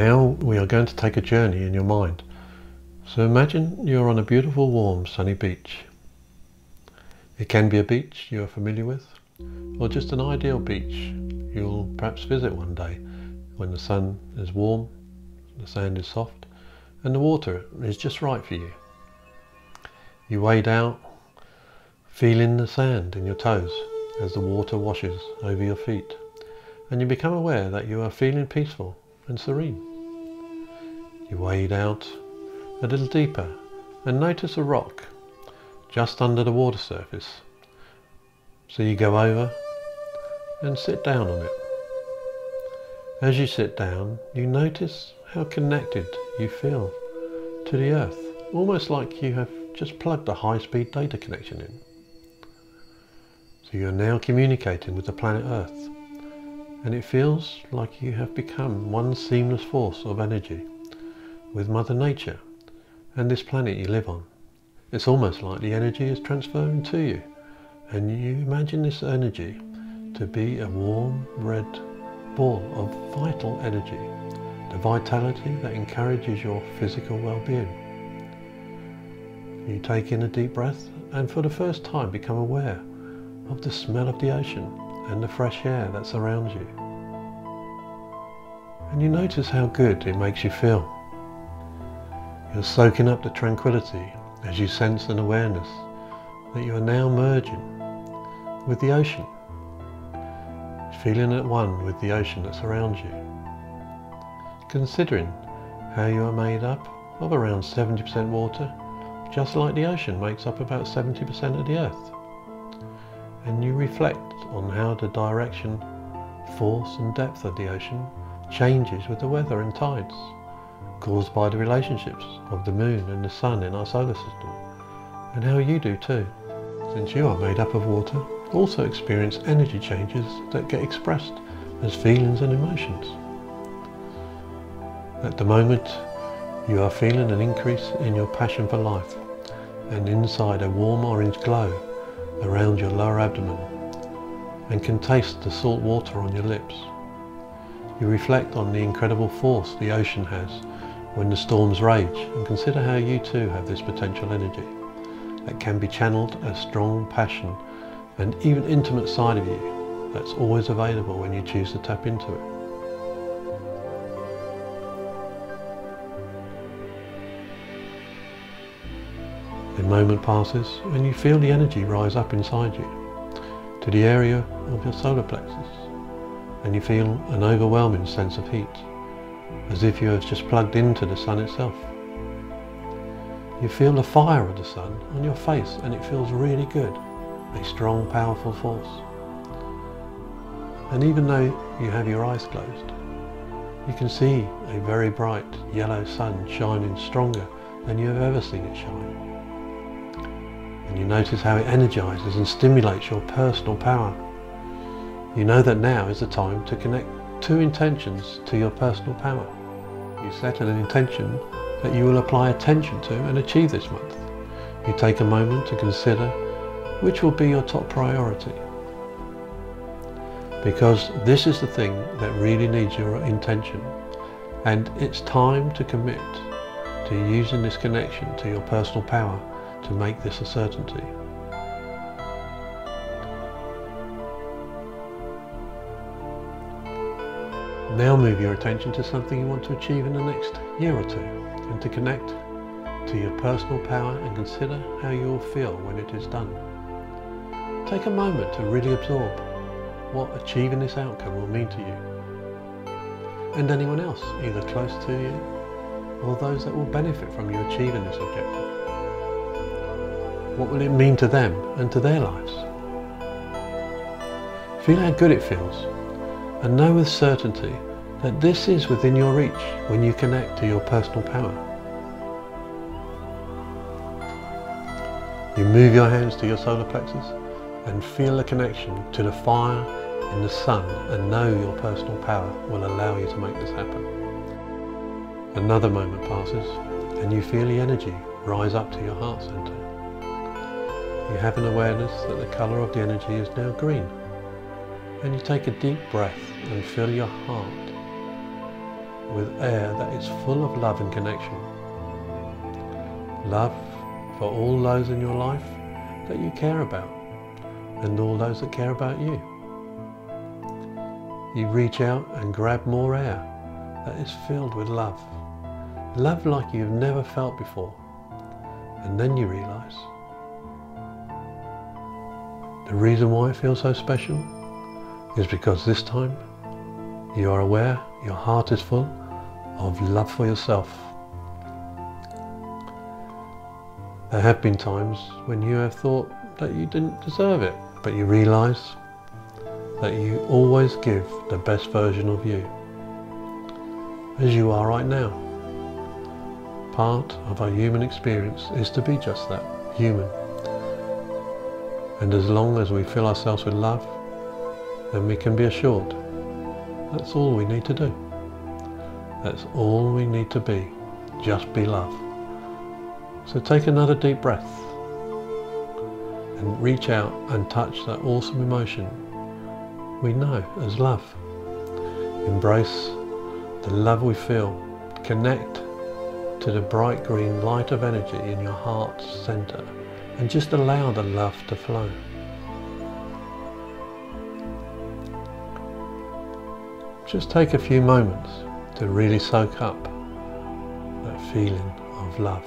Now we are going to take a journey in your mind. So imagine you're on a beautiful, warm, sunny beach. It can be a beach you are familiar with, or just an ideal beach you'll perhaps visit one day when the sun is warm, the sand is soft, and the water is just right for you. You wade out, feeling the sand in your toes as the water washes over your feet, and you become aware that you are feeling peaceful and serene. You wade out a little deeper and notice a rock just under the water surface. So you go over and sit down on it. As you sit down, you notice how connected you feel to the earth, almost like you have just plugged a high-speed data connection in. So you are now communicating with the planet Earth, and it feels like you have become one seamless force of energy with Mother Nature and this planet you live on. It's almost like the energy is transferring to you, and you imagine this energy to be a warm red ball of vital energy, the vitality that encourages your physical well-being. You take in a deep breath and for the first time become aware of the smell of the ocean and the fresh air that surrounds you. And you notice how good it makes you feel. You're soaking up the tranquility as you sense an awareness that you are now merging with the ocean, feeling at one with the ocean that surrounds you. Considering how you are made up of around 70% water, just like the ocean makes up about 70% of the earth. And you reflect on how the direction, force and depth of the ocean changes with the weather and tides, caused by the relationships of the moon and the sun in our solar system, and how you do too, since you are made up of water, also experience energy changes that get expressed as feelings and emotions. At the moment, you are feeling an increase in your passion for life, and inside a warm orange glow around your lower abdomen, and can taste the salt water on your lips. You reflect on the incredible force the ocean has when the storms rage, and consider how you too have this potential energy that can be channeled as strong passion and even intimate side of you that's always available when you choose to tap into it. A moment passes and you feel the energy rise up inside you to the area of your solar plexus, and you feel an overwhelming sense of heat, as if you have just plugged into the sun itself. You feel the fire of the sun on your face and it feels really good, a strong, powerful force. And even though you have your eyes closed, you can see a very bright yellow sun shining stronger than you have ever seen it shine. And you notice how it energizes and stimulates your personal power. You know that now is the time to connect two intentions to your personal power. You set an intention that you will apply attention to and achieve this month. You take a moment to consider which will be your top priority, because this is the thing that really needs your intention, and it's time to commit to using this connection to your personal power to make this a certainty. Now move your attention to something you want to achieve in the next year or two, and to connect to your personal power and consider how you will feel when it is done. Take a moment to really absorb what achieving this outcome will mean to you and anyone else, either close to you or those that will benefit from you achieving this objective. What will it mean to them and to their lives? Feel how good it feels, and know with certainty that this is within your reach when you connect to your personal power. You move your hands to your solar plexus and feel the connection to the fire in the sun, and know your personal power will allow you to make this happen. Another moment passes and you feel the energy rise up to your heart center. You have an awareness that the color of the energy is now green, and you take a deep breath and fill your heart with air that is full of love and connection. Love for all those in your life that you care about and all those that care about you. You reach out and grab more air that is filled with love. Love like you've never felt before. And then you realise the reason why it feels so special is because this time you are aware your heart is full of love for yourself. There have been times when you have thought that you didn't deserve it, but you realise that you always give the best version of you, as you are right now. Part of our human experience is to be just that, human. And as long as we fill ourselves with love, then we can be assured that's all we need to do. That's all we need to be, just be love. So take another deep breath and reach out and touch that awesome emotion we know as love. Embrace the love we feel. Connect to the bright green light of energy in your heart's center and just allow the love to flow. Just take a few moments to really soak up that feeling of love.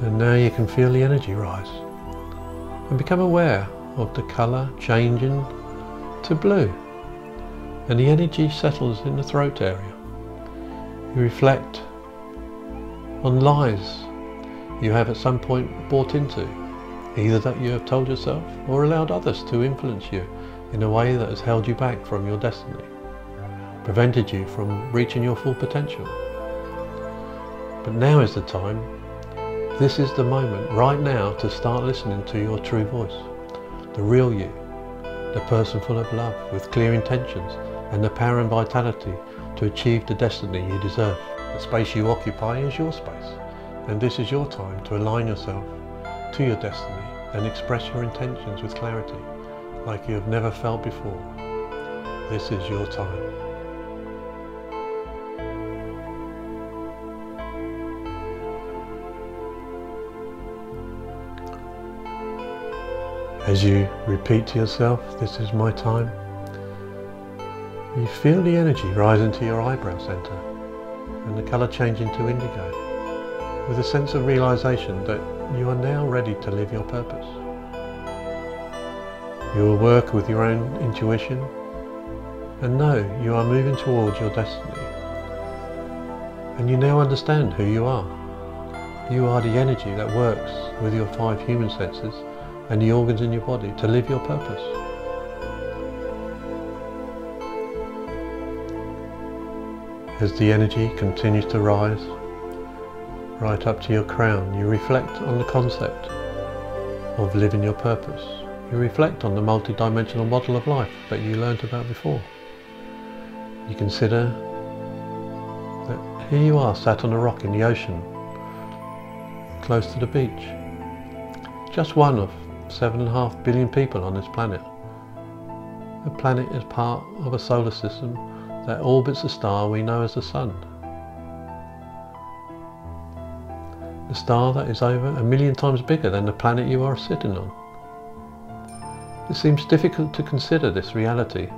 And now you can feel the energy rise and become aware of the colour changing to blue, and the energy settles in the throat area. You reflect on lies you have at some point bought into, either that you have told yourself or allowed others to influence you in a way that has held you back from your destiny, prevented you from reaching your full potential. But now is the time. This is the moment right now to start listening to your true voice, the real you, the person full of love with clear intentions and the power and vitality to achieve the destiny you deserve. The space you occupy is your space, and this is your time to align yourself to your destiny and express your intentions with clarity like you have never felt before. This is your time. As you repeat to yourself, this is my time, you feel the energy rise into your eyebrow center and the colour change into indigo, with a sense of realisation that you are now ready to live your purpose. You will work with your own intuition and know you are moving towards your destiny. And you now understand who you are. You are the energy that works with your 5 human senses and the organs in your body to live your purpose. As the energy continues to rise, right up to your crown, you reflect on the concept of living your purpose. You reflect on the multi-dimensional model of life that you learnt about before. You consider that here you are sat on a rock in the ocean, close to the beach, just one of 7.5 billion people on this planet. The planet is part of a solar system that orbits a star we know as the Sun. The star that is over 1 million times bigger than the planet you are sitting on. It seems difficult to consider this reality,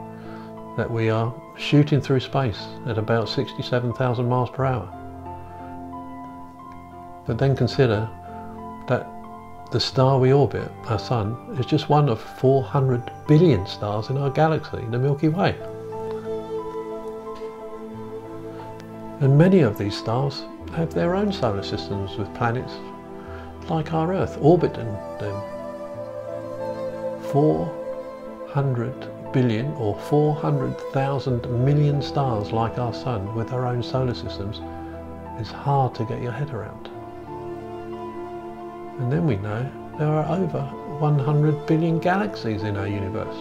that we are shooting through space at about 67,000 miles per hour. But then consider that the star we orbit, our Sun, is just one of 400 billion stars in our galaxy, the Milky Way. And many of these stars have their own solar systems with planets like our Earth orbiting them. 400 billion or 400,000 million stars like our Sun with their own solar systems is hard to get your head around. And then we know there are over 100 billion galaxies in our universe.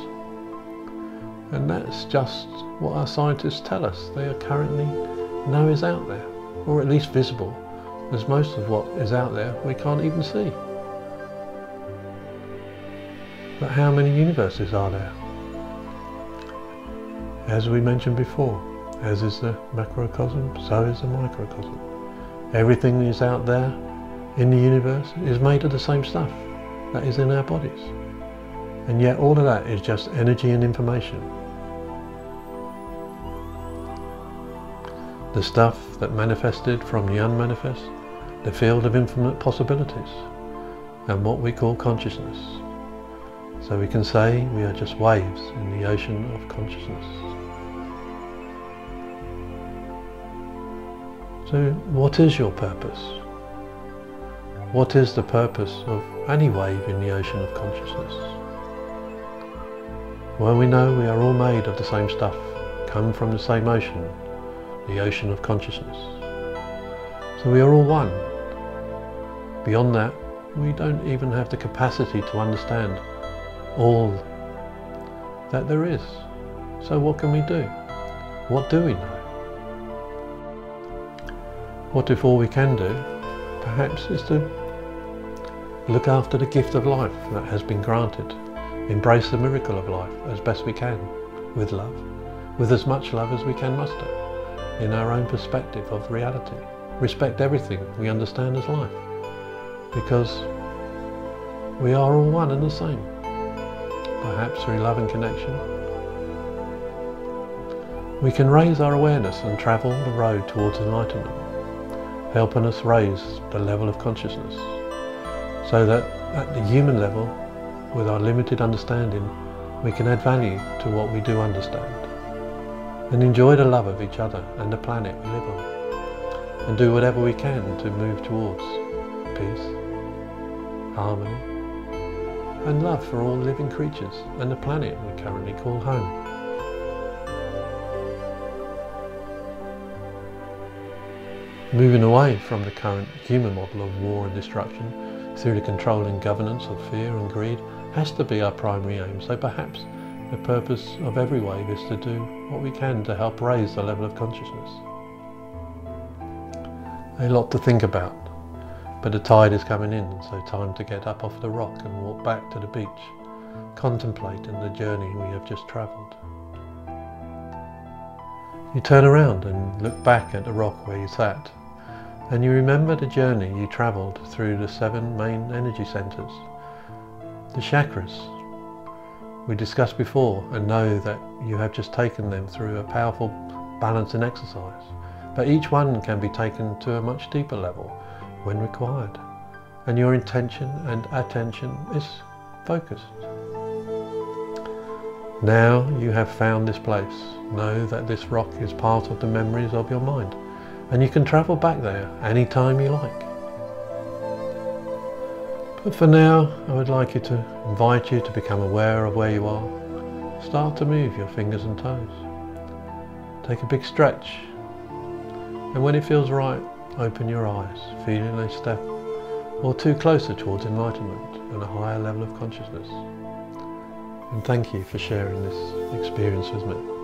And that's just what our scientists tell us they are currently know is out there, or at least visible, as most of what is out there we can't even see. But how many universes are there? As we mentioned before, as is the macrocosm, so is the microcosm. Everything that is out there in the universe is made of the same stuff that is in our bodies. And yet all of that is just energy and information. The stuff that manifested from the unmanifest, the field of infinite possibilities, and what we call consciousness. So we can say we are just waves in the ocean of consciousness. So what is your purpose? What is the purpose of any wave in the ocean of consciousness? Well, we know we are all made of the same stuff, come from the same ocean, the ocean of consciousness. So we are all one. Beyond that, we don't even have the capacity to understand all that there is. So what can we do? What do we know? What if all we can do, perhaps, is to look after the gift of life that has been granted, embrace the miracle of life as best we can, with love, with as much love as we can muster, in our own perspective of reality. Respect everything we understand as life, because we are all one and the same. Perhaps through love and connection, we can raise our awareness and travel the road towards enlightenment, helping us raise the level of consciousness, so that at the human level, with our limited understanding, we can add value to what we do understand, and enjoy the love of each other and the planet we live on, and do whatever we can to move towards peace, harmony, and love for all living creatures and the planet we currently call home. Moving away from the current human model of war and destruction through the control and governance of fear and greed has to be our primary aim. So perhaps the purpose of every wave is to do what we can to help raise the level of consciousness. A lot to think about, but the tide is coming in, so time to get up off the rock and walk back to the beach, contemplating the journey we have just travelled. You turn around and look back at the rock where you sat, and you remember the journey you travelled through the 7 main energy centres, the chakras we discussed before, and know that you have just taken them through a powerful balancing exercise. But each one can be taken to a much deeper level when required, and your intention and attention is focused. Now you have found this place. Know that this rock is part of the memories of your mind, and you can travel back there anytime you like. But for now, I would like you to invite you to become aware of where you are. Start to move your fingers and toes. Take a big stretch, and when it feels right, open your eyes, feeling a step or two closer towards enlightenment and a higher level of consciousness. And thank you for sharing this experience with me.